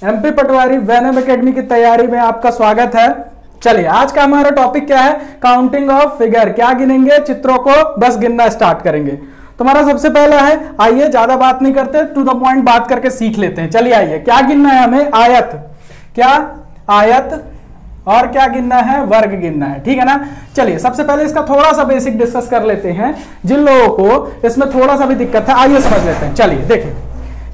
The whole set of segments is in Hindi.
एमपी पटवारी वैनम एकेडमी की तैयारी में आपका स्वागत है। चलिए आज का हमारा टॉपिक क्या है, काउंटिंग ऑफ फिगर। क्या गिनेंगे, चित्रों को बस गिनना स्टार्ट करेंगे। तुम्हारा सबसे पहला है, आइए ज्यादा बात नहीं करते, टू द पॉइंट बात करके सीख लेते हैं। चलिए आइए, क्या गिनना है हमें, आयत। क्या आयत, और क्या गिनना है, वर्ग गिनना है, ठीक है ना। चलिए सबसे पहले इसका थोड़ा सा बेसिक डिस्कस कर लेते हैं। जिन लोगों को इसमें थोड़ा सा भी दिक्कत है आइए समझ लेते हैं। चलिए देखिए,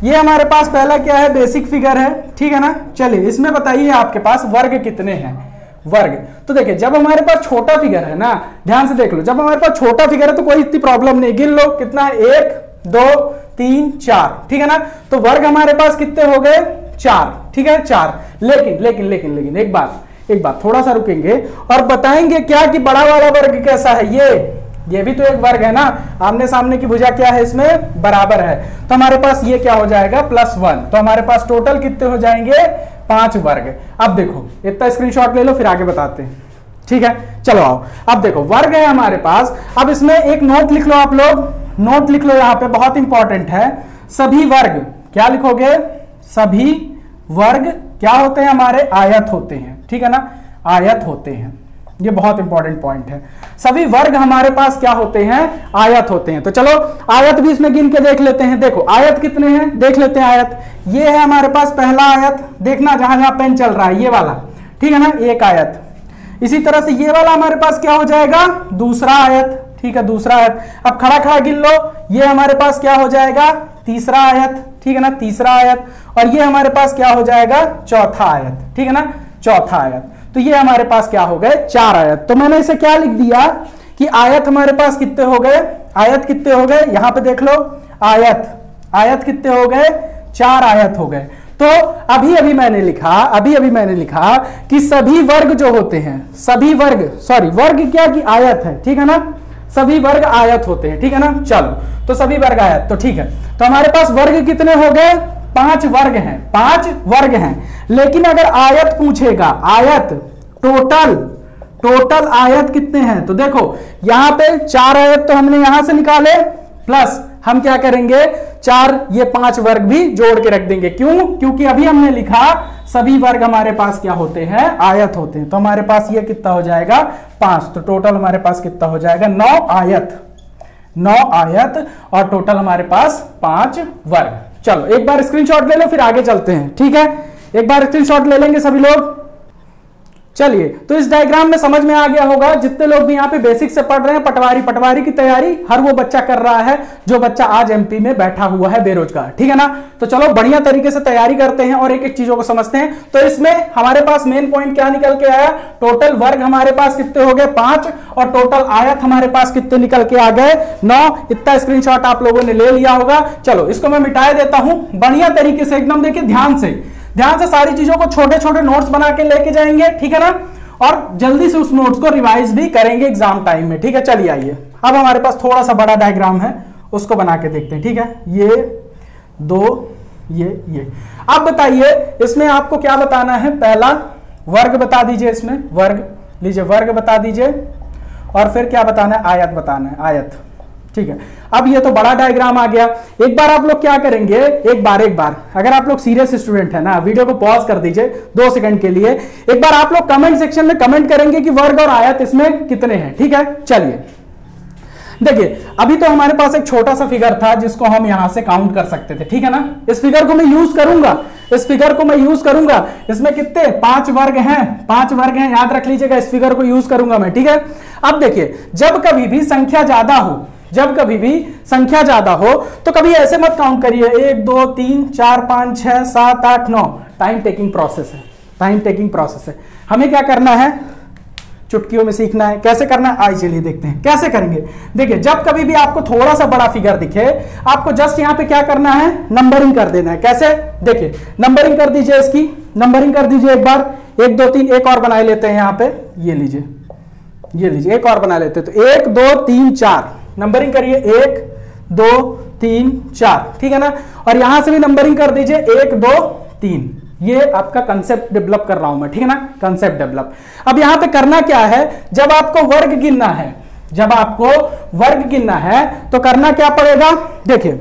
ये हमारे पास पहला क्या है, बेसिक फिगर है, ठीक है ना। चलिए इसमें बताइए आपके पास वर्ग कितने हैं। वर्ग तो देखिए, जब हमारे पास छोटा फिगर है ना, ध्यान से देख लो, जब हमारे पास छोटा फिगर है तो कोई इतनी प्रॉब्लम नहीं, गिन लो कितना है, 1 2 3 4, ठीक है ना। तो वर्ग हमारे पास कितने हो गए, 4, ठीक है 4। लेकिन लेकिन लेकिन लेकिन एक बात थोड़ा सा रुकेंगे और बताएंगे क्या कि बड़ा वाला वर्ग कैसा है। ये भी तो एक वर्ग है ना, आमने सामने की भुजा क्या है, इसमें बराबर है, तो हमारे पास ये क्या हो जाएगा, +1। तो हमारे पास टोटल कितने हो जाएंगे, 5 वर्ग। अब देखो इतना स्क्रीनशॉट ले लो, फिर आगे बताते हैं, ठीक है। चलो आओ, अब देखो वर्ग है हमारे पास। अब इसमें एक नोट लिख लो, आप लोग नोट लिख लो, यहां पे बहुत इंपॉर्टेंट है। सभी वर्ग क्या लिखोगे, सभी वर्ग क्या होते हैं, हमारे आयत होते हैं, ठीक है ना, आयत होते हैं। ये बहुत इंपॉर्टेंट पॉइंट है, सभी वर्ग हमारे पास क्या होते हैं, आयत होते हैं। तो चलो आयत भी इसमें गिन के देख लेते हैं। देखो आयत कितने हैं, देख लेते हैं आयत। ये है हमारे पास पहला आयत, देखना जहां जहां पेन चल रहा है, ये वाला, ठीक है ना, एक आयत। इसी तरह से ये वाला हमारे पास क्या हो जाएगा, दूसरा आयत, ठीक है, दूसरा आयत। अब खड़ा खड़ा गिन लो, ये हमारे पास क्या हो जाएगा, तीसरा आयत, ठीक है ना, तीसरा आयत। और ये हमारे पास क्या हो जाएगा, चौथा आयत, ठीक है ना, चौथा आयत। तो ये हमारे पास क्या हो गए, 4 आयत। तो मैंने इसे क्या लिख दिया कि आयत हमारे पास कितने हो गए, आयत कितने हो गए, यहां पे देख लो, आयत कितने हो गए, 4 आयत हो गए। तो अभी मैंने लिखा कि सभी वर्ग जो होते हैं, सभी वर्ग, सॉरी वर्ग क्या कि आयत है, ठीक है ना, सभी वर्ग आयत होते हैं, ठीक है ना। चलो तो सभी वर्ग आयत, तो ठीक है। तो हमारे पास वर्ग कितने हो गए, 5 वर्ग हैं, 5 वर्ग हैं। लेकिन अगर आयत पूछेगा, आयत टोटल आयत कितने हैं, तो देखो यहां पे 4 आयत तो हमने यहां से निकाले, प्लस हम क्या करेंगे, 4 ये 5 वर्ग भी जोड़ के रख देंगे। क्यों, क्योंकि अभी हमने लिखा सभी वर्ग हमारे पास क्या होते हैं, आयत होते हैं। तो हमारे पास ये कितना हो जाएगा, 5। तो टोटल हमारे पास कितना हो जाएगा, 9 आयत और टोटल हमारे पास 5 वर्ग। चलो एक बार स्क्रीनशॉट ले लो, फिर आगे चलते हैं, ठीक है। एक बार स्क्रीनशॉट ले लेंगे सभी लोग। चलिए तो इस डायग्राम में समझ में आ गया होगा, जितने लोग भी यहाँ पे बेसिक से पढ़ रहे हैं, पटवारी की तैयारी हर वो बच्चा कर रहा है जो बच्चा आज एमपी में बैठा हुआ है बेरोजगार, ठीक है ना। तो चलो बढ़िया तरीके से तैयारी करते हैं और एक एक चीजों को समझते हैं। तो इसमें हमारे पास मेन पॉइंट क्या निकल के आया, टोटल वर्ग हमारे पास कितने हो गए, 5, और टोटल आयत हमारे पास कितने निकल के आ गए, 9। इतना स्क्रीनशॉट आप लोगों ने ले लिया होगा। चलो इसको मैं मिटा देता हूं बढ़िया तरीके से, एकदम देखिए ध्यान से सारी चीजों को छोटे छोटे नोट्स बना के लेके जाएंगे, ठीक है ना, और जल्दी से उस नोट्स को रिवाइज भी करेंगे एग्जाम टाइम में, ठीक है। चलिए आइए, अब हमारे पास थोड़ा सा बड़ा डायग्राम है, उसको बना के देखते हैं, ठीक है। ये 2 ये अब बताइए इसमें आपको क्या बताना है, पहला वर्ग बता दीजिए, इसमें वर्ग लीजिए, वर्ग बता दीजिए, और फिर क्या बताना है, आयत बताना है, आयत, ठीक है। अब ये तो बड़ा डायग्राम आ गया। एक बार आप लोग क्या करेंगे, एक बार अगर आप लोग सीरियस स्टूडेंट है ना, वीडियो को पॉज कर दीजिए 2 सेकंड के लिए। एक बार आप लोग कमेंट सेक्शन में कमेंट करेंगे कि वर्ग और आयत इसमें कितने हैं, ठीक है। चलिए देखिए, अभी तो हमारे पास एक छोटा सा फिगर था जिसको हम यहां से काउंट कर सकते थे, ठीक है ना। इस फिगर को मैं यूज करूंगा, इसमें कितने 5 वर्ग हैं, 5 वर्ग हैं, याद रख लीजिएगा, इस फिगर को यूज करूंगा मैं, ठीक है। अब देखिए, जब कभी भी संख्या ज्यादा हो तो कभी ऐसे मत काउंट करिए 1 2 3 4 5 6 7 8 9। टाइम टेकिंग प्रोसेस है। हमें क्या करना है, चुटकियों में सीखना है। कैसे करना है, आइए चलिए देखते हैं कैसे करेंगे। देखिए, जब कभी भी आपको थोड़ा सा बड़ा फिगर दिखे, आपको जस्ट यहां पे क्या करना है, नंबरिंग कर देना है। कैसे, देखिए नंबरिंग कर दीजिए, इसकी नंबरिंग कर दीजिए एक बार, 1 2 3, एक और बना लेते हैं यहां पे, ये लीजिए एक और बना लेते हैं। तो 1 2 3 4 नंबरिंग करिए, 1 2 3 4, ठीक है ना। और यहां से भी नंबरिंग कर दीजिए, 1 2 3। ये आपका कंसेप्ट डेवलप कर रहा हूं मैं, ठीक है ना, कंसेप्ट डेवलप। अब यहां पे करना क्या है, जब आपको वर्ग गिनना है तो करना क्या पड़ेगा, देखिए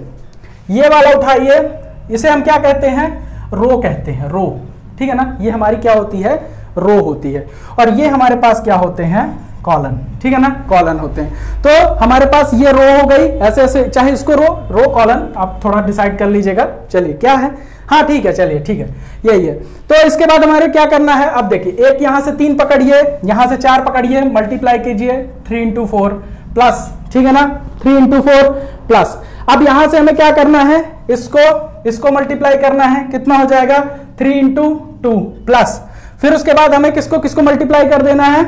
ये वाला उठाइए, इसे हम क्या कहते हैं, रो कहते हैं, रो, ठीक है ना, ये हमारी क्या होती है, रो होती है, और ये हमारे पास क्या होते हैं, कॉलन, ठीक है ना, कॉलन होते हैं। तो हमारे पास ये रो हो गई, ऐसे ऐसे, चाहे इसको रो कॉलन आप थोड़ा डिसाइड कर लीजिएगा। चलिए क्या है, हाँ ठीक है, चलिए ठीक है, यही है। तो इसके बाद हमारे क्या करना है, अब देखिए एक यहां से 3 पकड़िए, यहां से 4 पकड़िए, मल्टीप्लाई कीजिए 3 इंटू 4 प्लस, ठीक है ना, 3 इंटू 4 प्लस। अब यहां से हमें क्या करना है, इसको मल्टीप्लाई करना है, कितना हो जाएगा 3 इंटू 2 प्लस, फिर उसके बाद हमें किसको मल्टीप्लाई कर देना है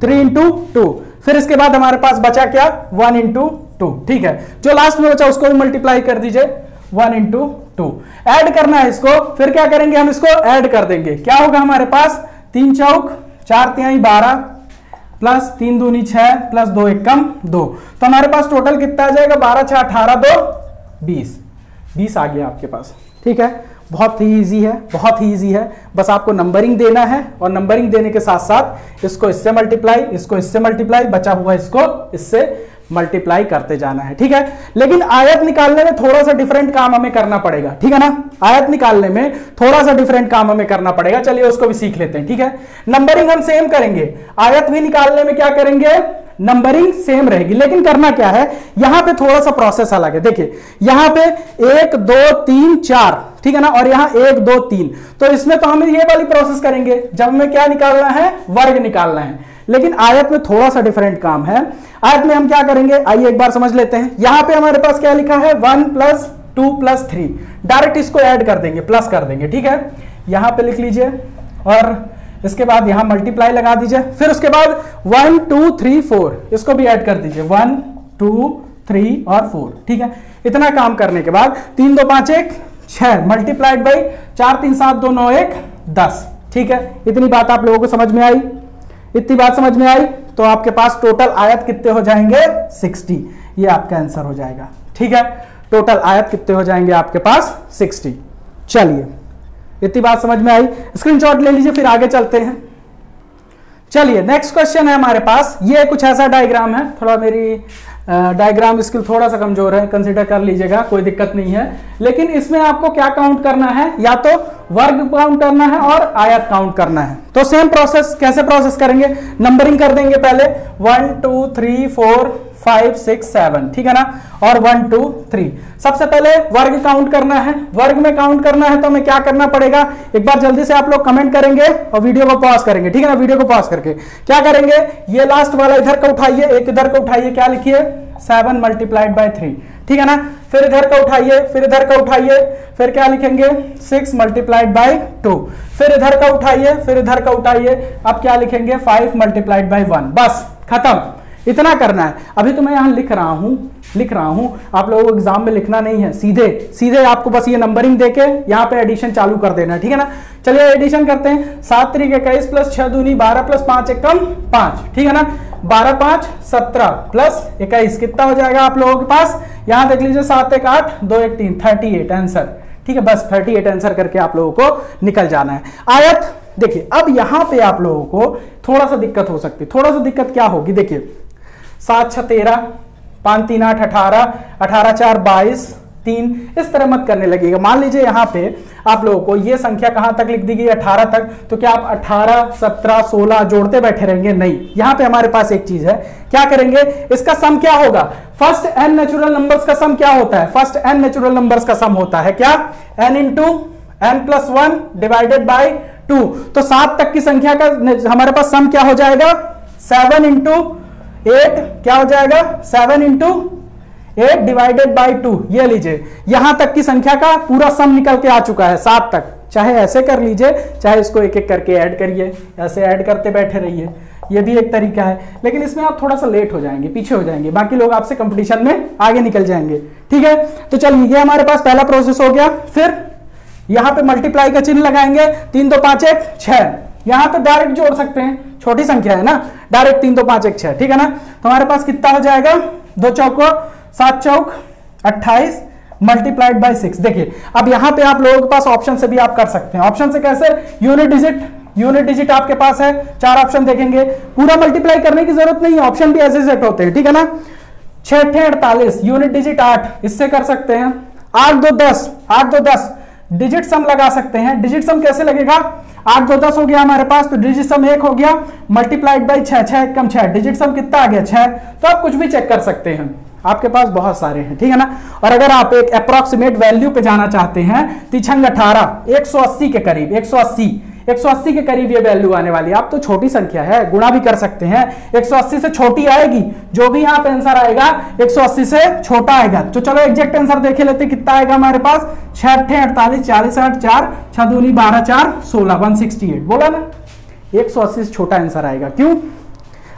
3 इंटू 2, फिर इसके बाद हमारे पास बचा क्या 1 इंटू 2, ठीक है, जो लास्ट में बचा उसको भी मल्टीप्लाई कर दीजिए 1 इंटू 2, ऐड करना है इसको, फिर क्या करेंगे हम इसको ऐड कर देंगे, क्या होगा हमारे पास 3 चौक 4 तिहाई 12 प्लस 3 दूनी 6 प्लस 2 एकम 2, तो हमारे पास टोटल कितना आ जाएगा 12 6 18 2 20 आ गया आपके पास, ठीक है। बहुत ही इजी है, बहुत ही इजी है, बस आपको नंबरिंग देना है और नंबरिंग देने के साथ साथ इसको इससे मल्टीप्लाई, इसको इससे मल्टीप्लाई, बचा हुआ इसको इससे मल्टीप्लाई करते जाना है, ठीक है। लेकिन आयत निकालने में थोड़ा सा डिफरेंट काम हमें करना पड़ेगा, ठीक है ना, आयत निकालने में थोड़ा सा डिफरेंट काम हमें करना पड़ेगा, चलिए उसको भी सीख लेते हैं, ठीक है। नंबरिंग हम सेम करेंगे, आयत भी निकालने में क्या करेंगे, नंबरिंग सेम रहेगी, लेकिन करना क्या है, यहां पे थोड़ा सा प्रोसेस अलग है। देखिए यहां पे 1 2 3 4, ठीक है ना, और यहां 1 2 3, तो इसमें तो हम ये वाली प्रोसेस करेंगे जब हमें क्या निकालना है, वर्ग निकालना है, लेकिन आयत में थोड़ा सा डिफरेंट काम है। आयत में हम क्या करेंगे, आइए एक बार समझ लेते हैं। यहां पे हमारे पास क्या लिखा है 1 + 2 + 3, डायरेक्ट इसको ऐड कर देंगे, प्लस कर देंगे, ठीक है, यहां पे लिख लीजिए और इसके बाद यहां मल्टीप्लाई लगा दीजिए, फिर उसके बाद 1 2 3 4 इसको भी ऐड कर दीजिए 1 2 3 और 4, ठीक है। इतना काम करने के बाद 3 2 5 1 6 मल्टीप्लाइड बाई 4 3 7 2 9 1 10, ठीक है। इतनी बात आप लोगों को समझ में आई, इतनी बात समझ में आई, तो आपके पास टोटल आयत कितने हो जाएंगे 60, ये आपका आंसर हो जाएगा, ठीक है। टोटल आयत कितने हो जाएंगे आपके पास 60। चलिए इतनी बात समझ में आई, स्क्रीनशॉट ले लीजिए, फिर आगे चलते हैं। चलिए नेक्स्ट क्वेश्चन है हमारे पास, ये कुछ ऐसा डायग्राम है, थोड़ा मेरी डायग्राम स्किल थोड़ा सा कमजोर है, कंसीडर कर लीजिएगा, कोई दिक्कत नहीं है, लेकिन इसमें आपको क्या काउंट करना है, या तो वर्ग काउंट करना है और आयत काउंट करना है। तो सेम प्रोसेस, कैसे प्रोसेस करेंगे, नंबरिंग कर देंगे पहले 1 2 3 4 5 6 7, ठीक है ना, और 1 2 3। सबसे पहले वर्ग काउंट करना है, वर्ग में काउंट करना है तो हमें क्या करना पड़ेगा, एक बार जल्दी से आप लोग कमेंट करेंगे और वीडियो को पॉज करेंगे, ठीक है ना, वीडियो को पॉज करके क्या करेंगे, ये लास्ट वाला इधर का उठाइए, एक इधर का उठाइए, क्या लिखिए 7 × 3, ठीक है ना, फिर इधर का उठाइए, फिर इधर का उठाइए, फिर क्या लिखेंगे 6 × 2, फिर इधर का उठाइए, फिर इधर का उठाइए, अब क्या लिखेंगे 5 × 1, बस खत्म, इतना करना है। अभी तो मैं यहां लिख रहा हूं, आप लोगों को एग्जाम में लिखना नहीं है, सीधे आपको बस ये नंबरिंग देके यहाँ पे एडिशन चालू कर देना है, ठीक है ना। चलिए एडिशन करते हैं, 7 3 21 प्लस 6 दूनी 12 प्लस 5 एकम 5, ठीक है ना, 12 5 17 प्लस 21 कितना हो जाएगा आप लोगों के पास, यहां देख लीजिए 7 1 8 2 1 3 38 आंसर, ठीक है, बस 38 आंसर करके आप लोगों को निकल जाना है। आयत देखिए, अब यहां पे आप लोगों को थोड़ा सा दिक्कत हो सकती है, थोड़ा सा दिक्कत क्या होगी, देखिए 7 6 13 5 3 8 18 18 4 22 3, इस तरह मत करने लगेगा। मान लीजिए यहाँ पे आप लोगों को ये संख्या कहां तक लिख दी गई 18 तक, तो क्या आप 18 17 16 जोड़ते बैठे रहेंगे, नहीं, यहाँ पे हमारे पास एक चीज है, क्या करेंगे, इसका सम क्या होगा, फर्स्ट n नेचुरल नंबर्स का सम क्या होता है, फर्स्ट n नेचुरल नंबर्स का सम होता है क्या, n × n + 1 डिवाइडेड बाय 2, तो 7 तक की संख्या का हमारे पास सम क्या हो जाएगा 7 × 8, क्या हो जाएगा 7 × 8 डिवाइडेड बाई 2, ये लीजिए यहां तक की संख्या का पूरा सम निकल के आ चुका है 7 तक। चाहे ऐसे कर लीजिए, चाहे इसको एक एक करके ऐड करिए, ऐसे ऐड करते बैठे रहिए, ये भी एक तरीका है, लेकिन इसमें आप थोड़ा सा लेट हो जाएंगे, पीछे हो जाएंगे, बाकी लोग आपसे कंपटीशन में आगे निकल जाएंगे, ठीक है। तो चलिए ये हमारे पास पहला प्रोसेस हो गया, फिर यहां पे मल्टीप्लाई का चिन्ह लगाएंगे, 3 2 5 1 6, यहां पे डायरेक्ट जोड़ सकते हैं, छोटी संख्या है ना, डायरेक्ट 3 2 5 1 6, ठीक है ना। तो हमारे पास कितना हो जाएगा, 2 चौको 7 चौक 28 मल्टीप्लाइड बाय 6। देखिए अब यहां पे आप लोगों के पास ऑप्शन से भी आप कर सकते हैं, ऑप्शन से कैसे, यूनिट डिजिट आपके पास है, 4 ऑप्शन देखेंगे, पूरा मल्टीप्लाई करने की जरूरत नहीं है, ऑप्शन भी ऐसे सेट होते हैं, ठीक है ना। 6 8 48 यूनिट डिजिट 8, इससे कर सकते हैं, 8 2 10, 8 2 10 डिजिट सम लगा सकते हैं। डिजिट सम कैसे लगेगा, 8 2 10 हो गया हमारे पास, तो डिजिट सम 1 हो गया, मल्टीप्लाइड बाई 6, 6 1 6, डिजिट सम कितना आ गया 6। तो आप कुछ भी चेक कर सकते हैं, आपके पास बहुत सारे हैं, ठीक है ना। और अगर आप एक अप्रोक्सीमेट वैल्यू पे जाना चाहते हैं, 3 18 180 के करीब, 180 के करीब ये वैल्यू आने वाली है। आप तो छोटी संख्या है, गुणा भी कर सकते हैं, 180 से छोटी आएगी, जो भी यहाँ पे आंसर आएगा 180 से छोटा आएगा। तो चलो एग्जैक्ट आंसर देखे लेते, कितना आएगा हमारे पास, 6 8 48 40 8 4 6 2 12 4 16 168, बोला ना 180 से छोटा आंसर आएगा। क्यों,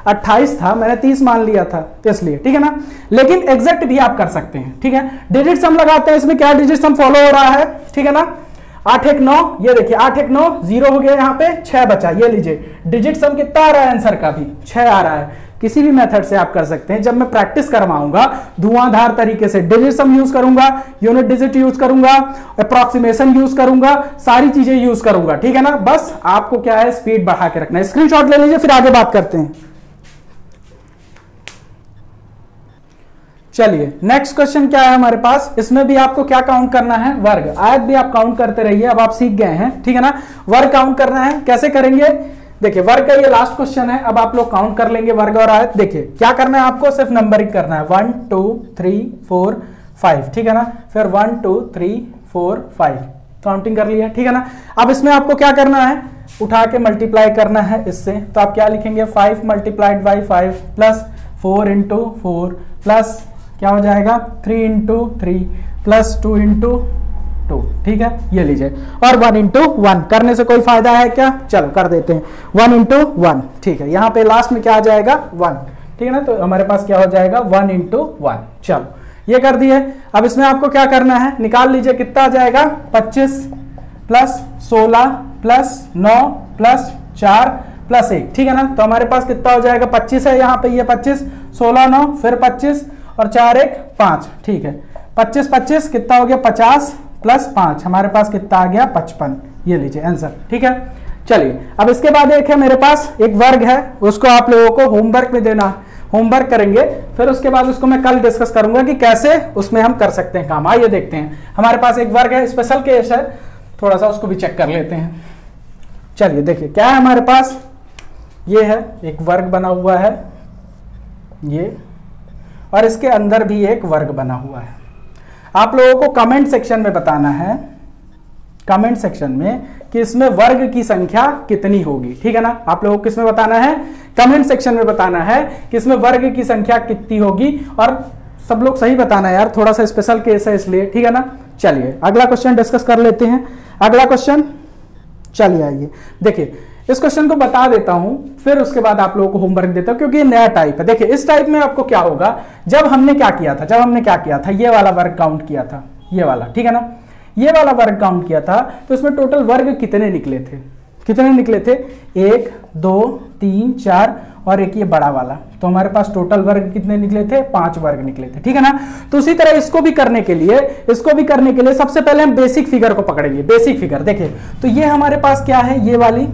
28 था, मैंने 30 मान लिया था, तो इसलिए, ठीक है ना। लेकिन एग्जैक्ट भी आप कर सकते हैं, ठीक है। डिजिट सम लगाते हैं, इसमें क्या डिजिट सम फॉलो हो रहा है, ठीक है ना। 8 1 9, ये देखिए 8 1 9 0 हो गया, यहाँ पे 6 बचा, ये लीजिए डिजिट सम कितना आ रहा है, आंसर का भी 6 आ रहा है। किसी भी मेथड से आप कर सकते हैं। जब मैं प्रैक्टिस करवाऊंगा धुआंधार तरीके से, डिजिट सम यूज करूंगा, यूनिट डिजिट यूज करूंगा, अप्रोक्सीमेशन यूज करूंगा, सारी चीजें यूज करूंगा, ठीक है ना। बस आपको क्या है, स्पीड बढ़ा के रखना है। स्क्रीनशॉट ले लीजिए, फिर आगे बात करते हैं। चलिए नेक्स्ट क्वेश्चन क्या है हमारे पास, इसमें भी आपको क्या काउंट करना है, वर्ग। आयत भी आप काउंट करते रहिए, अब आप सीख गए हैं, ठीक है ना। वर्ग काउंट करना है, कैसे करेंगे, देखिए वर्ग का ये लास्ट क्वेश्चन है। अब आप लोग काउंट कर लेंगे वर्ग और आयत। देखिए क्या करना है आपको, सिर्फ नंबरिंग करना है, 1 2 3 4 5, ठीक है ना। फिर 1 2 3 4 5 काउंटिंग कर लिया, ठीक है ना। अब इसमें आपको क्या करना है, उठा के मल्टीप्लाई करना है इससे। तो आप क्या लिखेंगे, 5 multiplied by 5 plus 4 into 4 plus क्या हो जाएगा 3 इंटू 3 प्लस 2 इंटू 2, ठीक है, ये लीजिए। और 1 इंटू 1 करने से कोई फायदा है क्या, चलो कर देते हैं, 1 इंटू 1, ठीक है। यहाँ पे लास्ट में क्या आ जाएगा 1, ठीक है ना। तो हमारे पास क्या हो जाएगा 1 इंटू 1, चलो ये कर दिए। अब इसमें आपको क्या करना है, निकाल लीजिए कितना आ जाएगा, 25 प्लस 16 प्लस 9 प्लस 4 प्लस 1, ठीक है ना। तो हमारे पास कितना हो जाएगा, 25 है यहाँ पे, ये 25, 16 9 फिर 25 और 4 1 5, ठीक है। 25 25 कितना हो गया, 50 प्लस 5, हमारे पास कितना आ गया 55, ये लीजिए आंसर, ठीक है। चलिए अब इसके बाद एक है मेरे पास, एक वर्ग है, उसको आप लोगों को होमवर्क में देना, होमवर्क करेंगे, फिर उसके बाद उसको मैं कल डिस्कस करूंगा कि कैसे उसमें हम कर सकते हैं काम। आइए देखते हैं, हमारे पास एक वर्ग है, स्पेशल केस है, थोड़ा सा उसको भी चेक कर लेते हैं। चलिए देखिए क्या है हमारे पास, ये है एक वर्ग बना हुआ है ये, और इसके अंदर भी एक वर्ग बना हुआ है। आप लोगों को कमेंट सेक्शन में बताना है, कमेंट सेक्शन में, कि इसमें वर्ग की संख्या कितनी होगी, ठीक है ना। आप लोगों को किसमें बताना है, कमेंट सेक्शन में बताना है कि इसमें वर्ग की संख्या कितनी होगी। और सब लोग सही बताना है यार, थोड़ा सा स्पेशल केस है इसलिए, ठीक है ना। चलिए अगला क्वेश्चन डिस्कस कर लेते हैं। अगला क्वेश्चन, चलिए आइए देखिए, इस क्वेश्चन को बता देता हूं, फिर उसके बाद आप लोगों को होमवर्क देता हूं, क्योंकि ये नया टाइप है। देखिए इस टाइप में आपको क्या होगा, जब हमने क्या किया था, ये वाला वर्ग काउंट किया था, ये वाला, ठीक है ना। ये वाला वर्ग काउंट किया था, तो इसमें टोटल वर्ग कितने निकले थे, 1 2 3 4 और एक ये बड़ा वाला। तो हमारे पास टोटल वर्ग कितने निकले थे, 5 वर्ग निकले थे, ठीक है ना। तो उसी तरह इसको भी करने के लिए सबसे पहले हम बेसिक फिगर को पकड़ेंगे। बेसिक फिगर देखिए, तो ये हमारे पास क्या है, ये वाली,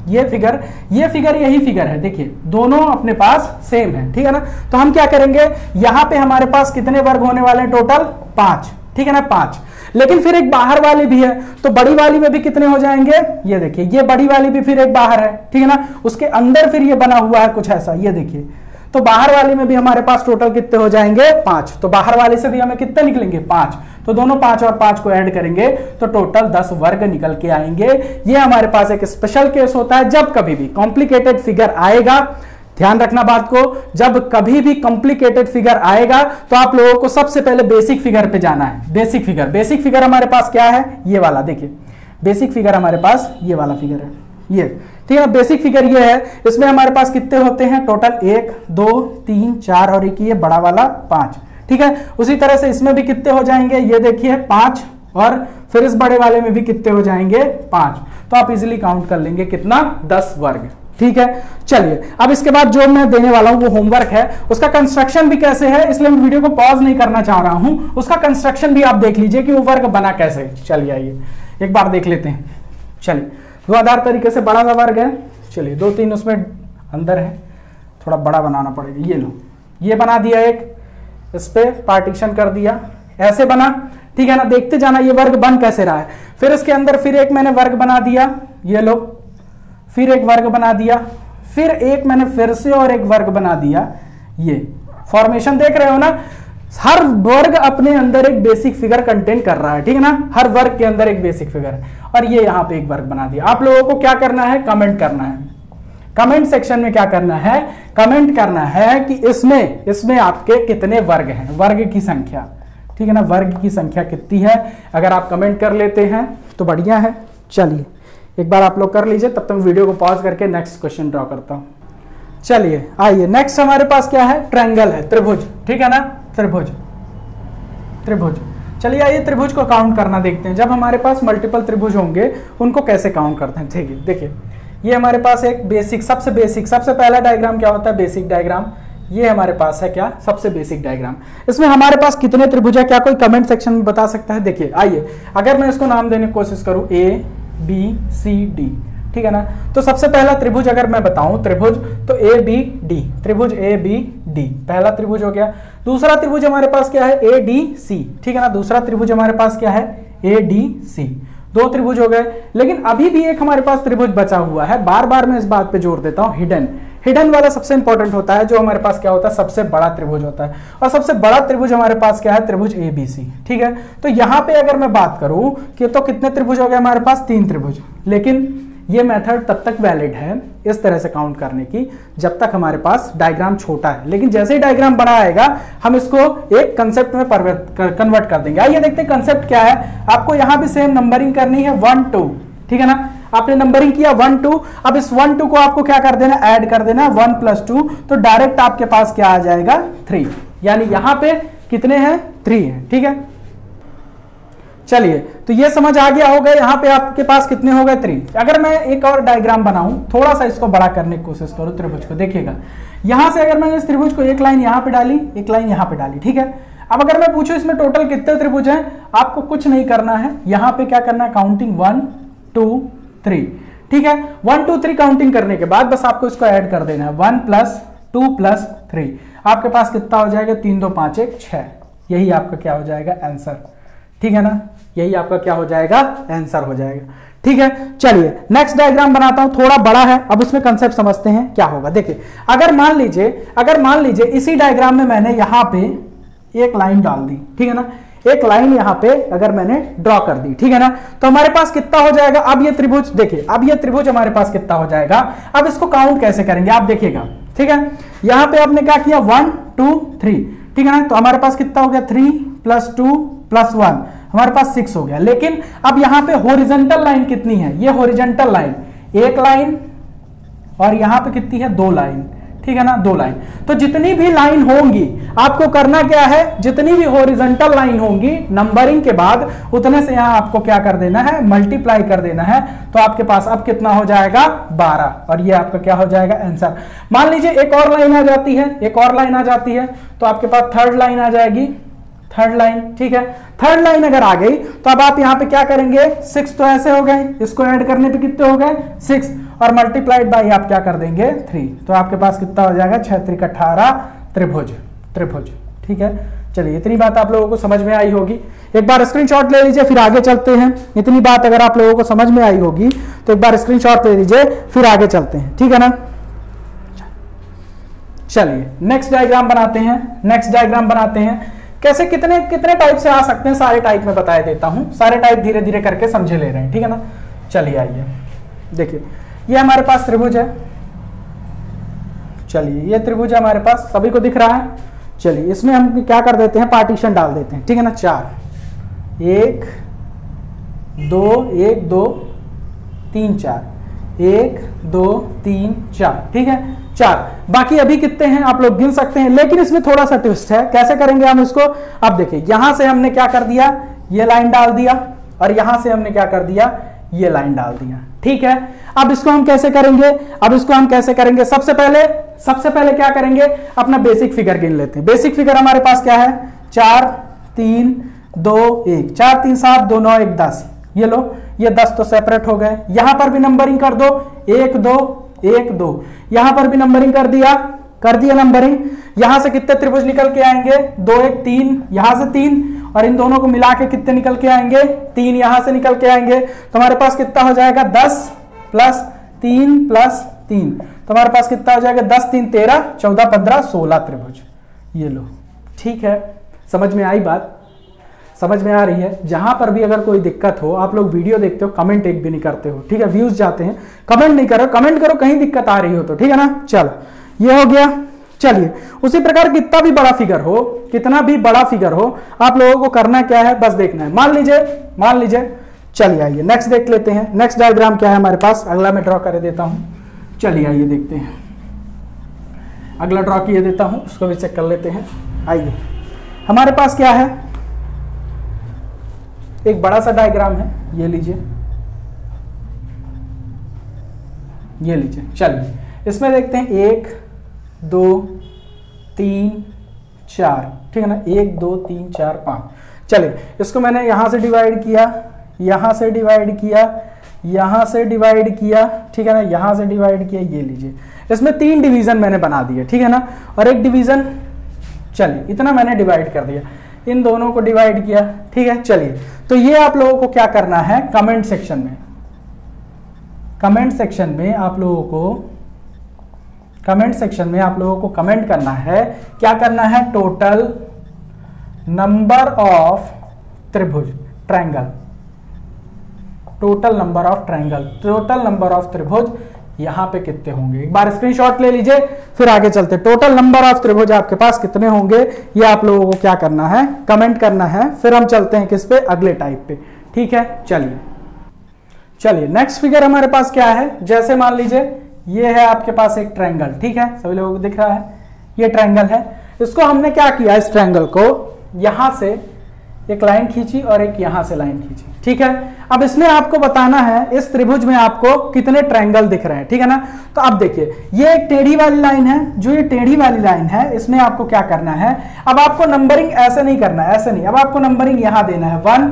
ये फिगर यही फिगर है, देखिए दोनों अपने पास सेम है, ठीक है ना। तो हम क्या करेंगे, यहां पे हमारे पास कितने वर्ग होने वाले हैं, टोटल 5, ठीक है ना, 5। लेकिन फिर एक बाहर वाली भी है, तो बड़ी वाली में भी कितने हो जाएंगे, ये देखिए, ये बड़ी वाली भी फिर एक बाहर है, ठीक है ना। उसके अंदर फिर ये बना हुआ है कुछ ऐसा, ये देखिए। तो बाहर वाली में भी हमारे पास टोटल कितने हो जाएंगे, 5। तो बाहर वाले से भी हमें कितने निकलेंगे, 5। तो दोनों 5 और 5 को ऐड करेंगे तो टोटल 10 वर्ग निकल के आएंगे। ये हमारे पास एक स्पेशल केस होता है, जब कभी भी कॉम्प्लिकेटेड फिगर आएगा, ध्यान रखना बात को, जब कभी भी कॉम्प्लिकेटेड फिगर आएगा तो आप लोगों को सबसे पहले बेसिक फिगर पे जाना है। बेसिक फिगर हमारे पास क्या है, ये वाला, देखिए बेसिक फिगर हमारे पास ये वाला फिगर है, ये, ठीक है। बेसिक फिगर ये है, इसमें हमारे पास कितने होते हैं, टोटल 1 2 3 4 और एक ये बड़ा वाला 5, ठीक है। उसी तरह से इसमें भी कितने हो जाएंगे, ये देखिए 5, और फिर इस बड़े वाले में भी कितने हो जाएंगे, 5। तो आप इजीली काउंट कर लेंगे कितना, 10 वर्ग, ठीक है। चलिए अब इसके बाद जो मैं देने वाला हूं वो होमवर्क है, उसका कंस्ट्रक्शन भी कैसे है, इसलिए मैं वीडियो को पॉज नहीं करना चाह रहा हूं, उसका कंस्ट्रक्शन भी आप देख लीजिए कि वो वर्ग बना कैसे। चलिए आइए एक बार देख लेते हैं। चलिए धुआंधार तरीके से बड़ा सा वर्ग है, चलिए 2 3 उसमें अंदर है, थोड़ा बड़ा बनाना पड़ेगा। ये लो, ये बना दिया, एक इस पे पार्टीशन कर दिया, ऐसे बना, ठीक है ना। देखते जाना ये वर्ग बन कैसे रहा है। फिर इसके अंदर फिर एक मैंने वर्ग बना दिया, ये लो, फिर एक वर्ग बना दिया, फिर एक मैंने फिर से और एक वर्ग बना दिया। ये फॉर्मेशन देख रहे हो ना, हर वर्ग अपने अंदर एक बेसिक फिगर कंटेन कर रहा है, ठीक है ना। हर वर्ग के अंदर एक बेसिक फिगर है और ये यहां पे एक वर्ग बना दिया। आप लोगों को क्या करना है, कमेंट करना है। कमेंट सेक्शन में क्या करना है, कमेंट करना है कि इसमें आपके कितने वर्ग हैं, वर्ग की संख्या, ठीक है ना, वर्ग की संख्या कितनी है। अगर आप कमेंट कर लेते हैं तो बढ़िया है। चलिए एक बार आप लोग कर लीजिए, तब तक वीडियो को पॉज करके नेक्स्ट क्वेश्चन ड्रॉ करता हूं। चलिए आइए, नेक्स्ट हमारे पास क्या है, ट्रायंगल है, त्रिभुज, ठीक है ना, त्रिभुज। त्रिभुज, चलिए आइए त्रिभुज को काउंट करना देखते हैं। जब हमारे पास मल्टीपल त्रिभुज होंगे उनको कैसे काउंट करते हैं। ठीक है, देखिए ये हमारे पास एक बेसिक, सबसे पहला डायग्राम क्या होता है, बेसिक डायग्राम। ये हमारे पास है क्या, सबसे बेसिक डायग्राम। इसमें हमारे पास कितने त्रिभुज है, क्या कोई कमेंट सेक्शन में बता सकता है। देखिए आइए, अगर मैं इसको नाम देने की कोशिश करूं A B C D, ठीक है ना, तो सबसे पहला त्रिभुज अगर मैं बताऊं त्रिभुज, तो ABD, त्रिभुज ABD पहला त्रिभुज हो गया। दूसरा त्रिभुज हमारे पास क्या है, ADC, ठीक है ना, दूसरा त्रिभुज हमारे पास क्या है, ADC। दो त्रिभुज हो गए, लेकिन अभी भी एक हमारे पास त्रिभुज बचा हुआ है। बार बार मैं इस बात पे जोर देता हूं, हिडन वाला सबसे इंपॉर्टेंट होता है, जो हमारे पास क्या होता है, सबसे बड़ा त्रिभुज होता है। और सबसे बड़ा त्रिभुज हमारे पास क्या है, त्रिभुज ABC, ठीक है। तो यहां पे अगर मैं बात करूं कि तो कितने त्रिभुज हो गए हमारे पास, 3 त्रिभुज। लेकिन ये मेथड तब तक वैलिड है इस तरह से काउंट करने की जब तक हमारे पास डायग्राम छोटा है। लेकिन जैसे ही डायग्राम बड़ा आएगा हम इसको एक कंसेप्ट में कन्वर्ट कर देंगे। आइए देखते हैं कंसेप्ट क्या है। आपको यहां भी सेम नंबरिंग करनी है 1 2, ठीक है ना। आपने नंबरिंग किया 1 2, अब इस 1 2 को आपको क्या कर देना, ऐड कर देना 1 + 2, तो डायरेक्ट आपके पास क्या आ जाएगा, 3। यानी यहां पे कितने हैं, 3 है, ठीक है। चलिए तो ये समझ आ गया होगा, यहां पे आपके पास कितने हो गए, 3। अगर मैं एक और डायग्राम बनाऊं, थोड़ा सा इसको बड़ा करने की कोशिश करूं त्रिभुज को, देखिएगा यहां से अगर मैंने इस त्रिभुज को एक लाइन यहां पे डाली, एक लाइन यहां पे डाली, ठीक है। अब अगर मैं पूछूं इसमें टोटल कितने त्रिभुज हैं, आपको कुछ नहीं करना है, यहां पे क्या करना है, काउंटिंग 1 2 3, ठीक है। 1 2 3 काउंटिंग करने के बाद बस आपको इसको ऐड कर देना है, 1 + 2 + 3, आपके पास कितना हो जाएगा, 3 2 5 1 6। यही आपका क्या हो जाएगा, आंसर, ठीक है ना। यही आपका क्या हो जाएगा, आंसर हो जाएगा, ठीक है। चलिए नेक्स्ट डायग्राम बनाता हूं, थोड़ा बड़ा है, अब इसमें कंसेप्ट समझते हैं क्या होगा। देखिए अगर मान लीजिए इसी डायग्राम में मैंने यहां पे एक लाइन डाल दी, ठीक है ना, एक लाइन यहां पे अगर मैंने ड्रॉ कर दी, ठीक है ना, तो हमारे पास कितना हो जाएगा। अब ये त्रिभुज देखिए, अब ये त्रिभुज हमारे पास कितना हो जाएगा। अब इसको काउंट कैसे करेंगे आप देखिएगा, ठीक है। यहां पे आपने क्या किया, 1 2 3, ठीक है ना, तो हमारे पास कितना हो गया, 3 + 2 + 1, हमारे पास 6 हो गया। लेकिन अब यहां पे हॉरिजॉन्टल लाइन कितनी है, ये हॉरिजॉन्टल लाइन, एक लाइन और यहां पे कितनी है, 2 लाइन, ठीक है ना, 2 लाइन। तो जितनी भी लाइन होंगी आपको करना क्या है, जितनी भी हॉरिजॉन्टल लाइन होंगी नंबरिंग के बाद उतने से यहां आपको क्या कर देना है, मल्टीप्लाई कर देना है। तो आपके पास अब कितना हो जाएगा, 12, और ये आपका क्या हो जाएगा, आंसर। मान लीजिए एक और लाइन आ जाती है, एक और लाइन आ जाती है, तो आपके पास थर्ड लाइन आ जाएगी, थर्ड लाइन, ठीक है। थर्ड लाइन अगर आ गई तो अब आप यहां पे क्या करेंगे, 6 तो ऐसे हो गए, इसको ऐड करने पे कितने हो गए, 6, और मल्टीप्लाइड बाय आप क्या कर देंगे, 3, तो आपके पास कितना हो जाएगा, 6 3 18 त्रिभुज, ठीक है। चलिए इतनी बात आप लोगों को समझ में आई होगी। एक बार स्क्रीनशॉट ले लीजिए, फिर आगे चलते हैं। इतनी बात अगर आप लोगों को समझ में आई होगी तो एक बार स्क्रीनशॉट ले लीजिए, फिर आगे चलते हैं, ठीक है ना। चलिए नेक्स्ट डायग्राम बनाते हैं। कैसे कितने टाइप से आ सकते हैं, सारे टाइप में बता देता हूं, सारे टाइप धीरे धीरे करके समझे ले रहे हैं, ठीक है ना। चलिए आइए देखिए, ये हमारे पास त्रिभुज है, चलिए ये त्रिभुज है हमारे पास, सभी को दिख रहा है। चलिए इसमें हम क्या कर देते हैं, पार्टीशन डाल देते हैं, ठीक है ना। 4 1 2 1 2 3 4 1 2 3 4, ठीक है, 4। बाकी अभी कितने हैं आप लोग गिन सकते हैं, लेकिन इसमें थोड़ा सा ट्विस्ट है। कैसे करेंगे हम इसको, अब देखिए यहां से हमने क्या कर दिया, ये लाइन डाल दिया, और यहां से हमने क्या कर दिया, ये लाइन डाल दिया, ठीक है। अब इसको हम कैसे करेंगे, सबसे पहले क्या करेंगे, अपना बेसिक फिगर गिन लेते हैं। बेसिक फिगर हमारे पास क्या है, 4 3 2 1, 4 3 7 2 9 1 10, ये लो, ये 10 तो सेपरेट हो गए। यहां पर भी नंबरिंग कर दो, 1 2 1 2, यहां पर भी नंबरिंग कर दिया, कर दिया नंबरिंग। यहां से कितने त्रिभुज निकल के आएंगे, 2 1 3, यहां से 3, और इन दोनों को मिला के कितने निकल के आएंगे, 3 यहां से निकल के आएंगे। तो हमारे पास कितना हो जाएगा, 10 प्लस 3 प्लस 3, तो हमारे पास कितना हो जाएगा, 10 3 13 14 15 16 त्रिभुज। ये लो, ठीक है, समझ में आई बात, समझ में आ रही है। जहां पर भी अगर कोई दिक्कत हो, आप लोग वीडियो देखते हो कमेंट एक भी नहीं करते हो, ठीक है, व्यूज जाते हैं, कमेंट नहीं करो, कमेंट करो कहीं दिक्कत आ रही हो तो, ठीक है ना। चलो ये हो गया। चलिए उसी प्रकार कितना भी बड़ा फिगर हो, कितना भी बड़ा फिगर हो, आप लोगों को करना क्या है, बस देखना है। मान लीजिए चलिए आइए नेक्स्ट देख लेते हैं। नेक्स्ट डायग्राम क्या है हमारे पास, अगला मैं ड्रॉ कर देता हूं। चलिए आइए देखते हैं, अगला ड्रॉ किए देता हूं, उसको भी चेक कर लेते हैं। आइए हमारे पास क्या है, एक बड़ा सा डायग्राम है, ये लीजिए, ये लीजिए। चलिए इसमें देखते हैं 1 2 3 4, ठीक है ना, 1 2 3 4 5। चलिए इसको मैंने यहां से डिवाइड किया, यहां से डिवाइड किया, यहां से डिवाइड किया, ठीक है ना, यहां से डिवाइड किया। ये लीजिए, इसमें 3 डिवीजन मैंने बना दिए, ठीक है ना, और एक डिवीजन, चलिए इतना मैंने डिवाइड कर दिया, इन दोनों को डिवाइड किया, ठीक है। चलिए तो ये आप लोगों को क्या करना है, कमेंट सेक्शन में, कमेंट सेक्शन में आप लोगों को, कमेंट सेक्शन में आप लोगों को कमेंट करना है, क्या करना है, टोटल नंबर ऑफ त्रिभुज, triangle, total number of triangle, total number of त्रिभुज यहां पे कितने होंगे, एक बार स्क्रीनशॉट ले लीजिए, फिर आगे चलते। टोटल नंबर ऑफ त्रिभुज आपके पास कितने होंगे, ये आप लोगों को क्या करना है, कमेंट करना है। फिर हम चलते हैं किस पे, अगले टाइप पे, ठीक है। चलिए नेक्स्ट फिगर हमारे पास क्या है, जैसे मान लीजिए ये है आपके पास एक ट्रायंगल, ठीक है, सभी लोगों को दिख रहा है, ये ट्रायंगल है। इसको हमने क्या किया, इस ट्रायंगल को यहां से एक लाइन खींची और एक यहां से लाइन खींची, ठीक है। अब इसमें आपको बताना है इस त्रिभुज में आपको कितने ट्रायंगल दिख रहे हैं, ठीक है ना। तो अब देखिए ये एक टेढ़ी वाली लाइन है, जो ये टेढ़ी वाली लाइन है, इसमें आपको क्या करना है, अब आपको नंबरिंग ऐसे नहीं करना है, ऐसे नहीं, अब आपको नंबरिंग यहां देना है 1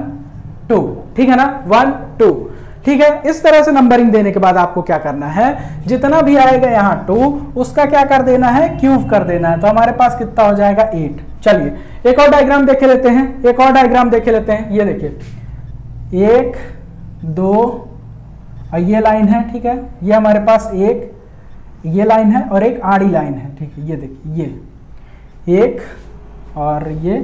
2, ठीक है ना, 1 2, ठीक है। इस तरह से नंबरिंग देने के बाद आपको क्या करना है, जितना भी आएगा यहाँ 2, उसका क्या कर देना है, क्यूब कर देना है। तो हमारे पास कितना हो जाएगा, 8। चलिए एक और डायग्राम देख लेते हैं, एक और डायग्राम देख लेते हैं। ये देखिए 1 2 और ये लाइन है, ठीक है, ये हमारे पास एक ये लाइन है और एक आड़ी लाइन है, ठीक है। ये देखिए ये 1 और ये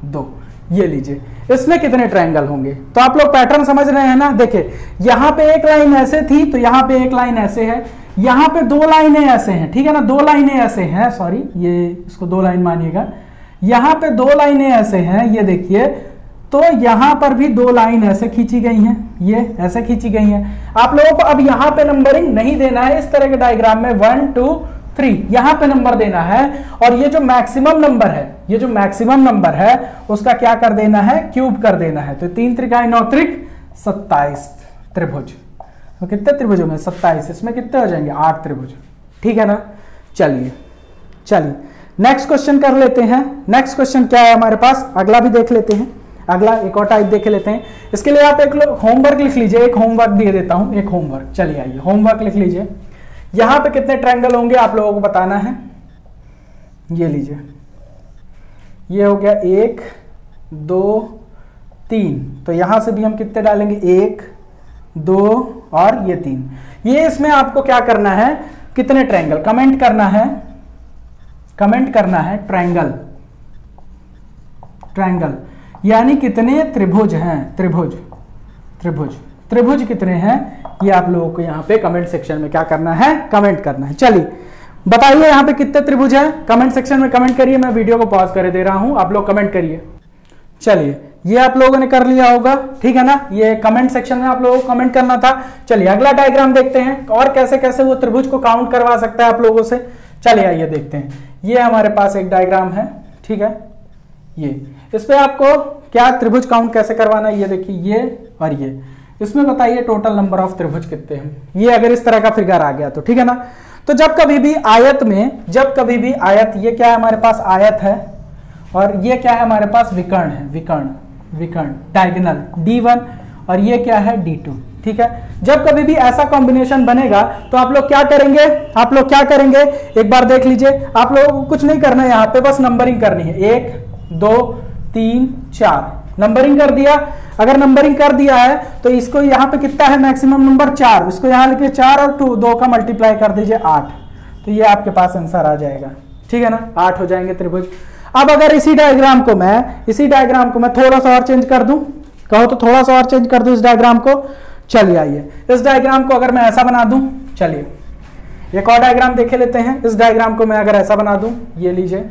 2, ये लीजिए, इसमें कितने ट्रायंगल होंगे। तो आप लोग पैटर्न समझ रहे हैं ना। देखिए यहां पे एक लाइन ऐसे थी, तो यहां पे एक लाइन ऐसे है, यहां पे 2 लाइनें ऐसे हैं, ठीक है ना, 2 लाइनें ऐसे हैं, सॉरी ये इसको 2 लाइन मानिएगा, यहां पे 2 लाइनें ऐसे हैं, ये देखिए। तो यहां पर भी 2 लाइन ऐसे खींची गई हैं, ये ऐसे खींची गई हैं। आप लोगों को अब यहां पे नंबरिंग नहीं देना है, इस तरह के डायग्राम में 1 2 3 यहां पे नंबर देना है, और ये जो मैक्सिमम नंबर है, ये जो मैक्सिमम नंबर है उसका क्या कर देना है, क्यूब कर देना है। तो 3 त्रिकाई 9 त्रिक 27 त्रिभुज। तो कितने त्रिभुज होंगे, 27, इसमें कितने हो जाएंगे, 8 त्रिभुज, ठीक है ना। चलिए नेक्स्ट क्वेश्चन कर लेते हैं। नेक्स्ट क्वेश्चन क्या है हमारे पास, अगला भी देख लेते हैं, अगला एक और टाइप देख लेते हैं। इसके लिए आप एक होमवर्क लिख लीजिए, एक होमवर्क दे देता हूं, एक होमवर्क। चलिए आइए होमवर्क लिख लीजिए, यहां पे कितने ट्रायंगल होंगे आप लोगों को बताना है। ये लीजिए, ये हो गया 1 2 3, तो यहां से भी हम कितने डालेंगे, 1 2 और ये 3। ये इसमें आपको क्या करना है, कितने ट्रायंगल कमेंट करना है, कमेंट करना है ट्रायंगल, ट्रायंगल यानी कितने त्रिभुज हैं, त्रिभुज कितने हैं, ये आप लोगों को यहाँ पे कमेंट सेक्शन में क्या करना है, कमेंट करना है। चलिए बताइए यहाँ पे कितने त्रिभुज हैं, कमेंट सेक्शन में कमेंट करिए, मैं वीडियो को पॉज कर दे रहा हूं, आप लोग कमेंट करिए। चलिए ये आप लोगों ने कर लिया होगा, ठीक है ना, ये कमेंट सेक्शन में आप लोगों को कमेंट करना था। चलिए अगला डायग्राम देखते हैं, और कैसे कैसे वो त्रिभुज को काउंट करवा सकता है आप लोगों से। चलिए आइए देखते हैं, ये हमारे पास एक डायग्राम है, ठीक है, ये इस पे आपको क्या त्रिभुज काउंट कैसे करवाना है, ये देखिए ये और ये, इसमें बताइए टोटल नंबर ऑफ त्रिभुज कितने हैं। ये अगर इस तरह का फिगर आ गया तो ठीक है ना। तो जब कभी भी आयत में, जब कभी भी आयत, ये क्या है हमारे पास, आयत है, और ये क्या है हमारे पास, विकर्ण है, विकर्ण डायगोनल D1, और ये क्या है D2, ठीक है। जब कभी भी ऐसा कॉम्बिनेशन बनेगा तो आप लोग क्या करेंगे, एक बार देख लीजिए। आप लोगों को कुछ नहीं करना है, यहाँ पे बस नंबरिंग करनी है, 1 2 3 4 नंबरिंग कर दिया। अगर नंबरिंग कर दिया है तो इसको यहाँ पे कितना है मैक्सिमम नंबर 4, इसको यहाँ लिखिए 4 और 2 का मल्टीप्लाई कर दीजिए 8, तो ये आपके पास आंसर आ जाएगा, ठीक है ना, 8 हो जाएंगे त्रिभुज। अब अगर इसी डायग्राम को मैं थोड़ा सा और चेंज कर दूं, कहो तो थोड़ा सा और चेंज कर दूं इस डायग्राम को। चलिए आइए इस डायग्राम को अगर मैं ऐसा बना दूं, चलिए एक और डायग्राम देखे लेते हैं। इस डायग्राम को मैं अगर ऐसा बना दूं, ये लीजिए,